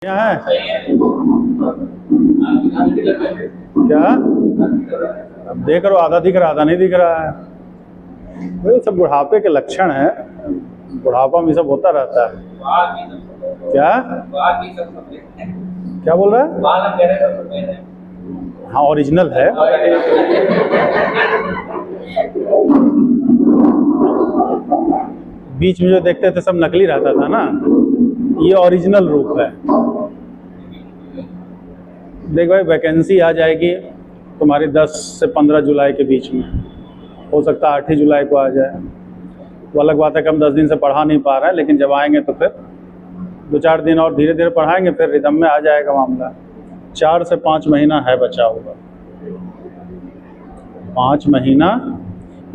क्या है क्या? अब देख रहे हो, आधा दिख रहा, आधा नहीं दिख रहा है। ये सब बुढ़ापे के लक्षण है। बुढ़ापा में सब होता रहता है। क्या क्या बोल रहा है? हाँ, ओरिजिनल है। बीच में जो देखते थे सब नकली रहता था ना, ये ओरिजिनल रूप है। देख भाई, वैकेंसी आ जाएगी तुम्हारी 10 से 15 जुलाई के बीच में। हो सकता है 8 ही जुलाई को आ जाए। वो अलग बात है कि हम 10 दिन से पढ़ा नहीं पा रहे हैं, लेकिन जब आएंगे तो फिर 2-4 दिन और धीरे धीरे पढ़ाएंगे, फिर रिदम में आ जाएगा मामला। 4 से 5 महीना है बचा हुआ। 5 महीना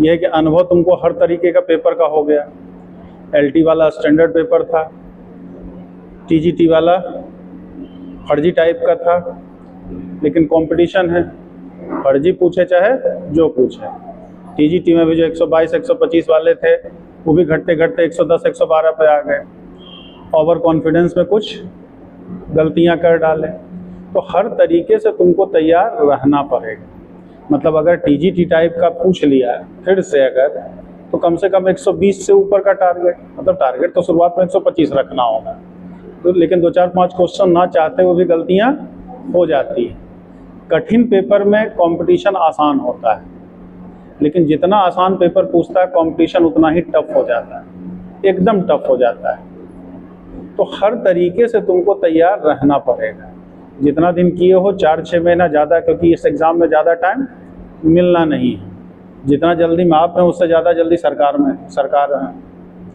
ये है कि अनुभव तुमको हर तरीके का पेपर का हो गया। LT वाला स्टैंडर्ड पेपर था, TGT वाला फर्जी टाइप का था, लेकिन कंपटीशन है। फर्जी पूछे चाहे जो पूछे। TGT में भी जो 122-125 वाले थे, वो भी घटते घटते 110-112 पे आ गए। ओवर कॉन्फिडेंस में कुछ गलतियां कर डाले। तो हर तरीके से तुमको तैयार रहना पड़ेगा। मतलब अगर TGT टाइप का पूछ लिया फिर से अगर, तो कम से कम 120 से ऊपर का टारगेट, मतलब टारगेट तो शुरुआत में 125 रखना होगा। तो लेकिन 2-4-5 क्वेश्चन ना चाहते हुए भी गलतियां हो जाती है। कठिन पेपर में कंपटीशन आसान होता है, लेकिन जितना आसान पेपर पूछता है कंपटीशन उतना ही टफ हो जाता है, एकदम टफ हो जाता है। तो हर तरीके से तुमको तैयार रहना पड़ेगा। जितना दिन किए हो, 4-6 महीना ज़्यादा, क्योंकि इस एग्ज़ाम में ज़्यादा टाइम मिलना नहीं है। जितना जल्दी में आप हैं, उससे ज़्यादा जल्दी सरकार है,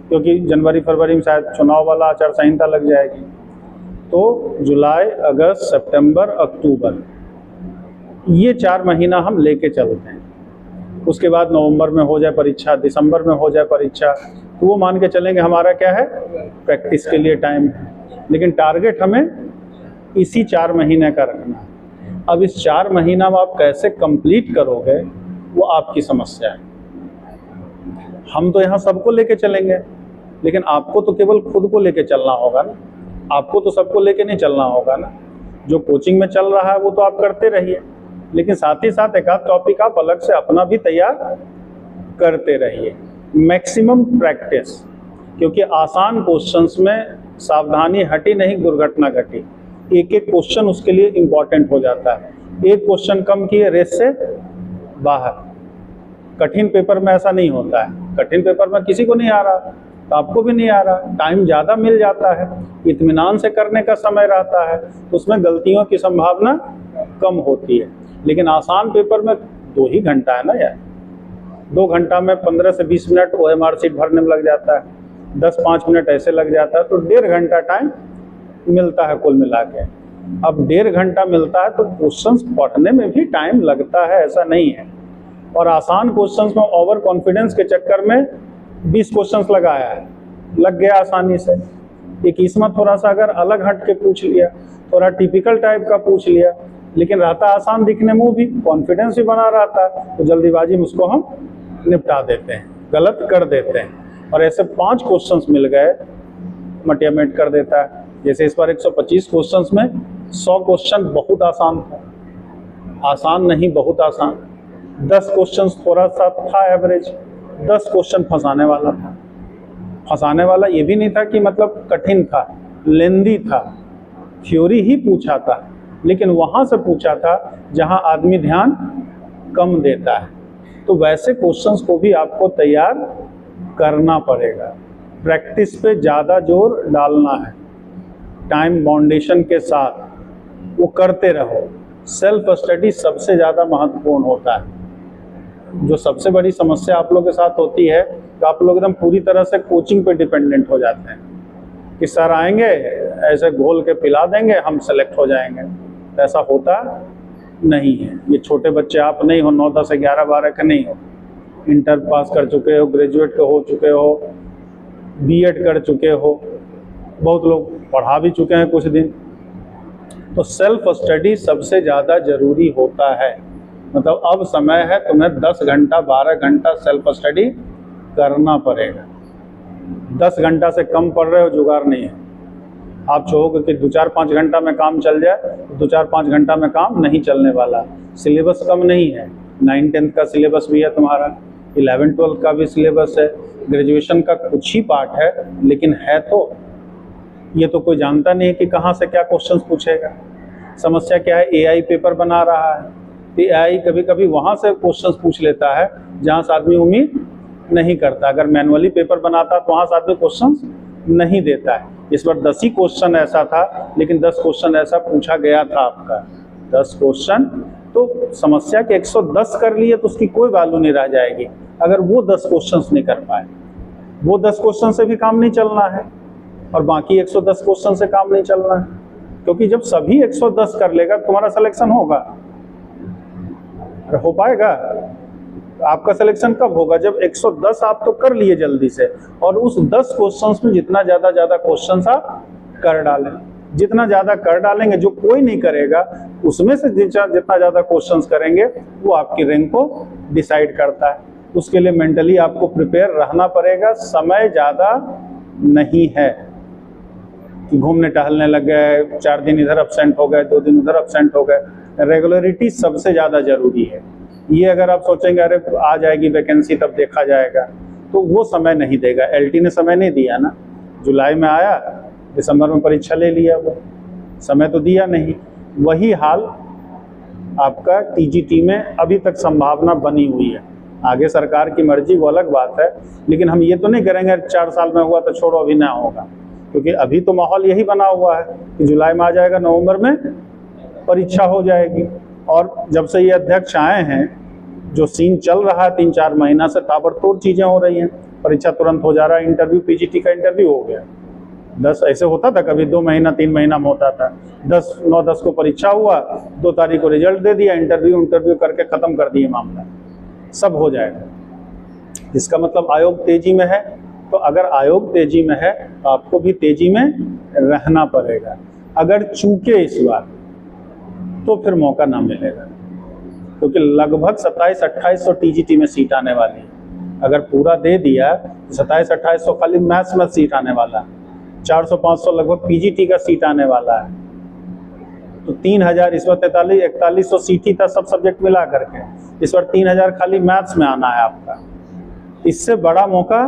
क्योंकि जनवरी फरवरी में शायद चुनाव वाला आचार संहिता लग जाएगी। तो जुलाई, अगस्त, सितंबर, अक्टूबर, ये 4 महीना हम लेके चलते हैं। उसके बाद नवंबर में हो जाए परीक्षा, दिसंबर में हो जाए परीक्षा, तो वो मान के चलेंगे हमारा क्या है, प्रैक्टिस के लिए टाइम है। लेकिन टारगेट हमें इसी 4 महीने का रखना है। अब इस 4 महीना में आप कैसे कंप्लीट करोगे, वो आपकी समस्या है। हम तो यहाँ सबको लेके चलेंगे, लेकिन आपको तो केवल खुद को लेके चलना होगा ना। आपको तो सबको लेके नहीं चलना होगा ना। जो कोचिंग में चल रहा है वो तो आप करते रहिए, लेकिन साथ ही साथ एक आध टॉपिक आप अलग से अपना भी तैयार करते रहिए। मैक्सिमम प्रैक्टिस, क्योंकि आसान क्वेश्चंस में सावधानी हटी नहीं दुर्घटना घटी। एक एक क्वेश्चन उसके लिए इम्पॉर्टेंट हो जाता है। एक क्वेश्चन कम किए, रेस से बाहर। कठिन पेपर में ऐसा नहीं होता है। कठिन पेपर में किसी को नहीं आ रहा, तो आपको भी नहीं आ रहा, टाइम ज़्यादा मिल जाता है, इत्मीनान से करने का समय रहता है, उसमें गलतियों की संभावना कम होती है। लेकिन आसान पेपर में 2 ही घंटा है ना यार। 2 घंटा में 15 से 20 मिनट OMR शीट भरने में लग जाता है, 10-5 मिनट ऐसे लग जाता है, तो 1.5 घंटा टाइम मिलता है कुल मिला के। अब 1.5 घंटा मिलता है तो क्वेश्चंस पढ़ने में भी टाइम लगता है, ऐसा नहीं है। और आसान क्वेश्चंस में ओवर कॉन्फिडेंस के चक्कर में 20 क्वेश्चंस लगाया है, लग गया आसानी से। 21वां थोड़ा सा अगर अलग हट के पूछ लिया, थोड़ा टिपिकल टाइप का पूछ लिया, लेकिन रहता आसान दिखने में, भी कॉन्फिडेंस भी बना रहता है, तो जल्दीबाजी में उसको हम निपटा देते हैं, गलत कर देते हैं। और ऐसे 5 क्वेश्चंस मिल गए, मटियामेट कर देता है। जैसे इस बार 125 क्वेश्चंस में 100 क्वेश्चन बहुत आसान था, आसान नहीं बहुत आसान। 10 क्वेश्चंस थोड़ा सा था एवरेज, 10 क्वेश्चन फंसाने वाला था। फंसाने वाला ये भी नहीं था कि मतलब कठिन था, लेंदी था, थ्योरी ही पूछा था, लेकिन वहाँ से पूछा था जहाँ आदमी ध्यान कम देता है। तो वैसे क्वेश्चंस को भी आपको तैयार करना पड़ेगा। प्रैक्टिस पे ज़्यादा जोर डालना है, टाइम बाउंडेशन के साथ वो करते रहो। सेल्फ स्टडी सबसे ज़्यादा महत्वपूर्ण होता है। जो सबसे बड़ी समस्या आप लोगों के साथ होती है, तो आप लोग एकदम पूरी तरह से कोचिंग पे डिपेंडेंट हो जाते हैं कि सर आएंगे, ऐसे घोल के पिला देंगे, हम सेलेक्ट हो जाएंगे। ऐसा होता नहीं है। ये छोटे बच्चे आप नहीं हो, 9, 10, 11, 12 के नहीं हो, इंटर पास कर चुके हो, ग्रेजुएट के हो चुके हो, BEd कर चुके हो, बहुत लोग पढ़ा भी चुके हैं कुछ दिन। तो सेल्फ स्टडी सबसे ज़्यादा जरूरी होता है। मतलब अब समय है तुम्हें 10 घंटा 12 घंटा सेल्फ स्टडी करना पड़ेगा। 10 घंटा से कम पढ़ रहे हो, जुगाड़ नहीं है। आप चाहोगे कि 2-4-5 घंटा में काम चल जाए, 2-4-5 घंटा में काम नहीं चलने वाला। सिलेबस कम नहीं है, 9th-10th का सिलेबस भी है तुम्हारा, 11th-12th का भी सिलेबस है, ग्रेजुएशन का कुछ ही पार्ट है, लेकिन है तो ये तो कोई जानता नहीं है कि कहाँ से क्या क्वेश्चंस पूछेगा। समस्या क्या है, एआई पेपर बना रहा है, तो एआई कभी कभी वहाँ से क्वेश्चंस पूछ लेता है जहाँ से आदमी उम्मीद नहीं करता। अगर मैनुअली पेपर बनाता तो वहाँ से आदमी क्वेश्चंस नहीं देता है। इस बार 10 ही क्वेश्चन ऐसा था, लेकिन 10 क्वेश्चन ऐसा पूछा गया था आपका, 10 क्वेश्चन। तो समस्या के 110 कर लिए तो उसकी कोई वैल्यू नहीं रह जाएगी अगर वो 10 क्वेश्चंस नहीं कर पाए। वो 10 क्वेश्चन से भी काम नहीं चलना है और बाकी 110 क्वेश्चन से काम नहीं चलना है, क्योंकि जब सभी 110 कर लेगा तुम्हारा सिलेक्शन होगा। हो पाएगा? आपका सिलेक्शन कब होगा? जब 110 आप तो कर लिए जल्दी से, और उस 10 क्वेश्चंस में जितना ज़्यादा क्वेश्चंस आप कर डालें, जितना ज़्यादा कर डालेंगे, जो कोई नहीं करेगा उसमें से जितना ज़्यादा क्वेश्चंस करेंगे वो आपकी रैंक को डिसाइड करता है। उसके लिए मेंटली आपको प्रिपेयर रहना पड़ेगा। समय ज़्यादा नहीं है कि घूमने टहलने लग गए, 4 दिन इधर अब्सेंट हो गए, 2 दिन उधर अब्सेंट हो गए। रेगुलरिटी सबसे ज़्यादा जरूरी है। ये अगर आप सोचेंगे अरे आ जाएगी वैकेंसी तब देखा जाएगा, तो वो समय नहीं देगा। एलटी ने समय नहीं दिया ना, जुलाई में आया, दिसंबर में परीक्षा ले लिया, वो समय तो दिया नहीं। वही हाल आपका टीजीटी में अभी तक संभावना बनी हुई है। आगे सरकार की मर्जी वो अलग बात है, लेकिन हम ये तो नहीं करेंगे 4 साल में हुआ तो छोड़ो अभी ना होगा, क्योंकि अभी तो माहौल यही बना हुआ है कि जुलाई में आ जाएगा, नवंबर में परीक्षा हो जाएगी। और जब से ये अध्यक्ष आए हैं, जो सीन चल रहा है 3-4 महीना से, ताबड़तोड़ चीज़ें हो रही हैं। परीक्षा तुरंत हो जा रहा है, इंटरव्यू, पीजीटी का इंटरव्यू हो गया। 10 ऐसे होता था कभी 2 महीना 3 महीना में होता था। 9-10 को परीक्षा हुआ, 2 तारीख को रिजल्ट दे दिया, इंटरव्यू करके ख़त्म कर दिए मामला, सब हो जाएगा। इसका मतलब आयोग तेजी में है। तो अगर आयोग तेजी में है तो आपको भी तेजी में रहना पड़ेगा। अगर चूके इस बार तो फिर मौका ना मिलेगा, क्योंकि लगभग 2700-2800 टीजीटी में सीट आने वाली है। अगर पूरा दे दिया तो 2700-2800 खाली मैथ्स में सीट आने वाला है, 400-500 लगभग पीजीटी का सीट आने वाला है। तो 3000, इस बार 4300-4100 सीट ही था सब सब्जेक्ट मिला करके, इस बार 3000 खाली मैथ्स में आना है आपका। इससे बड़ा मौका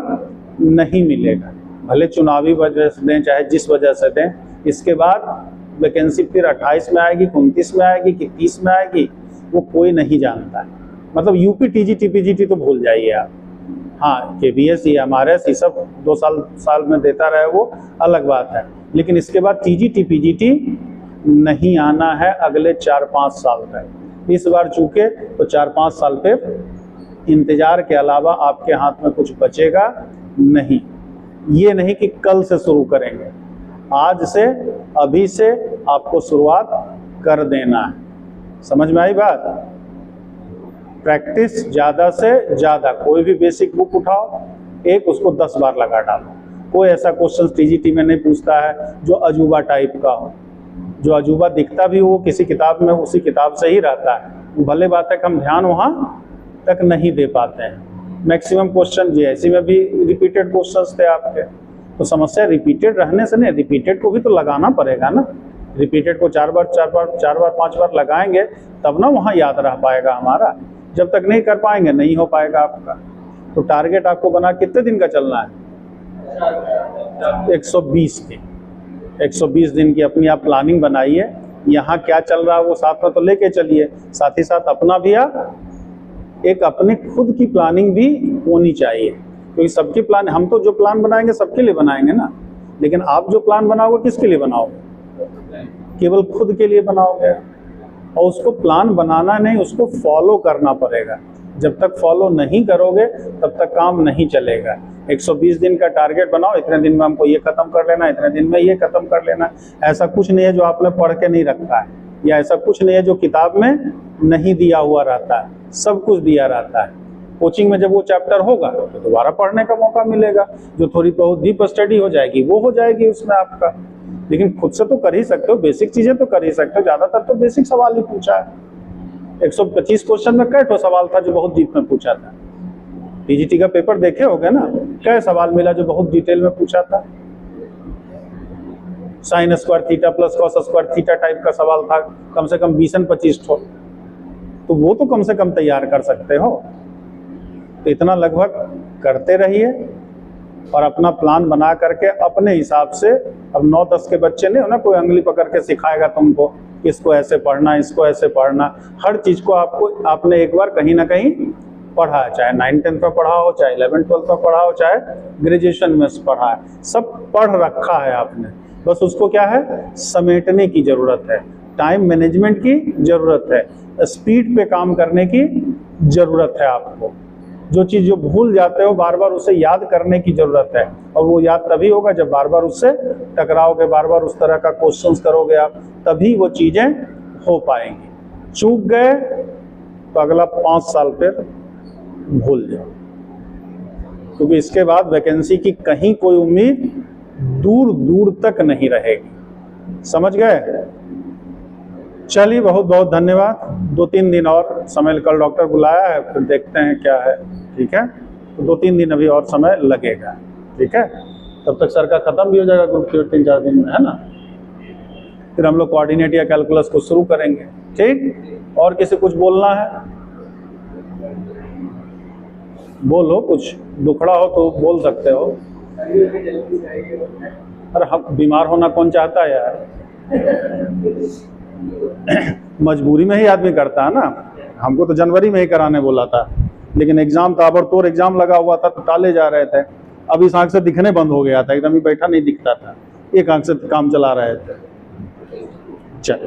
नहीं मिलेगा, भले चुनावी वजह से दें चाहे जिस वजह से दें। इसके बाद वैकेंसी फिर 28 में आएगी, 29 में आएगी कि 30 में आएगी, वो कोई नहीं जानता है। मतलब यूपी टीजीटी पीजीटी तो भूल जाइए आप। हाँ, केबीएस या एमआरएस ये सब 2 साल में देता रहे, वो अलग बात है, लेकिन इसके बाद टीजीटी पीजीटी नहीं आना है अगले 4-5 साल तक। इस बार चूके तो 4-5 साल पे इंतजार के अलावा आपके हाथ में कुछ बचेगा नहीं। ये नहीं कि कल से शुरू करेंगे, आज से, अभी से आपको शुरुआत कर देना है। समझ में आई बात? प्रैक्टिस ज़्यादा से ज़्यादा, कोई भी बेसिक बुक उठाओ, एक उसको 10 बार लगा डालो। कोई ऐसा क्वेश्चन टीजीटी में नहीं पूछता है जो अजूबा टाइप का हो, जो अजूबा दिखता भी हो किसी किताब में, उसी किताब से ही रहता है। भले बात है कि हम ध्यान वहाँ तक नहीं दे पाते हैं। मैक्सिमम क्वेश्चन जीएससी में भी रिपीटेड क्वेश्चंस थे आपके, तो समस्या रिपीटेड रहने से नहीं, रिपीटेड को भी तो लगाना पड़ेगा ना। रिपीटेड को 4 बार 5 बार लगाएंगे तब ना वहाँ याद रह पाएगा हमारा। जब तक नहीं कर पाएंगे नहीं हो पाएगा आपका। तो टारगेट आपको बना कितने दिन का चलना है? 120 दिन। 120 दिन की अपनी आप प्लानिंग बनाइए। यहाँ क्या चल रहा है वो साथ में तो लेके चलिए, साथ ही साथ अपना भी आप एक अपने खुद की प्लानिंग भी होनी चाहिए, क्योंकि सबकी प्लान, हम तो जो प्लान बनाएंगे सबके लिए बनाएंगे ना, लेकिन आप जो प्लान बनाओगे किसके लिए बनाओगे? केवल खुद के लिए बनाओगे। और उसको प्लान बनाना नहीं, उसको फॉलो करना पड़ेगा। जब तक फॉलो नहीं करोगे तब तक काम नहीं चलेगा। 120 दिन का टारगेट बनाओ, इतने दिन में हमको ये खत्म कर लेना, इतने दिन में ये खत्म कर लेना। ऐसा कुछ नहीं है जो आपने पढ़ के नहीं रखा है, या ऐसा कुछ नहीं है जो किताब में नहीं दिया हुआ रहता है, सब कुछ दिया रहता है। कोचिंग में जब वो चैप्टर होगा तो दोबारा पढ़ने का मौका मिलेगा, जो थोड़ी बहुत डीप स्टडी हो जाएगी वो हो जाएगी उसमें आपका। लेकिन खुद से तो कर ही सकते हो, बेसिक चीजें तो कर ही सकते हो। ज्यादातर तो बेसिक सवाल ही पूछा है। 125 क्वेश्चन में कई सवाल था जो बहुत डीप में पूछा था। टीजीटी का पेपर देखे होगे ना, कई सवाल मिला जो बहुत डिटेल में पूछा था। Sine square theta plus cos square theta type का सवाल था, कम से कम 20-25 ठो, तो वो तो कम से कम तैयार कर सकते हो। तो इतना लगभग करते रहिए और अपना प्लान बना करके अपने हिसाब से। अब 9-10 के बच्चे नहीं हो ना, कोई उंगली पकड़ के सिखाएगा तुमको, इसको ऐसे पढ़ना, इसको ऐसे पढ़ना। हर चीज़ को आपने एक बार कहीं ना कहीं पढ़ा है, चाहे 9th-10th में पढ़ा हो, चाहे 11th-12th में पढ़ा हो, चाहे ग्रेजुएशन में पढ़ा है, सब पढ़ रखा है आपने। बस उसको क्या है, समेटने की ज़रूरत है, टाइम मैनेजमेंट की ज़रूरत है, स्पीड पे काम करने की ज़रूरत है आपको। जो चीज़ जो भूल जाते हो बार बार उसे याद करने की ज़रूरत है, और वो याद तभी होगा जब बार बार उससे टकराओगे, बार बार उस तरह का क्वेश्चंस करोगे आप, तभी वो चीज़ें हो पाएंगी। चूक गए तो अगला 5 साल फिर भूल जाओ, क्योंकि इसके बाद वैकेंसी की कहीं कोई उम्मीद दूर दूर तक नहीं रहेगी। समझ गए? चलिए, बहुत बहुत धन्यवाद। 2-3 दिन और समय, कल डॉक्टर बुलाया है, फिर देखते हैं क्या है। ठीक है, तो 2-3 दिन अभी और समय लगेगा। ठीक है, तब तक सर का खत्म भी हो जाएगा ग्रुप 3-4 दिन में, है ना। फिर हम लोग कोऑर्डिनेट या कैलकुलस को शुरू करेंगे। ठीक, और किसी कुछ बोलना है? बोलो, कुछ दुखड़ा हो तो बोल सकते हो। अरे हम बीमार होना कौन चाहता है यार? मजबूरी में ही आदमी करता है ना। हमको तो जनवरी में ही कराने बोला था, लेकिन एग्जाम ताबड़तोड़ एग्जाम लगा हुआ था तो टाले जा रहे थे। अब इस आंख से दिखने बंद हो गया था, एकदम ही बैठा नहीं दिखता था, एक आंख से काम चला रहे थे। चल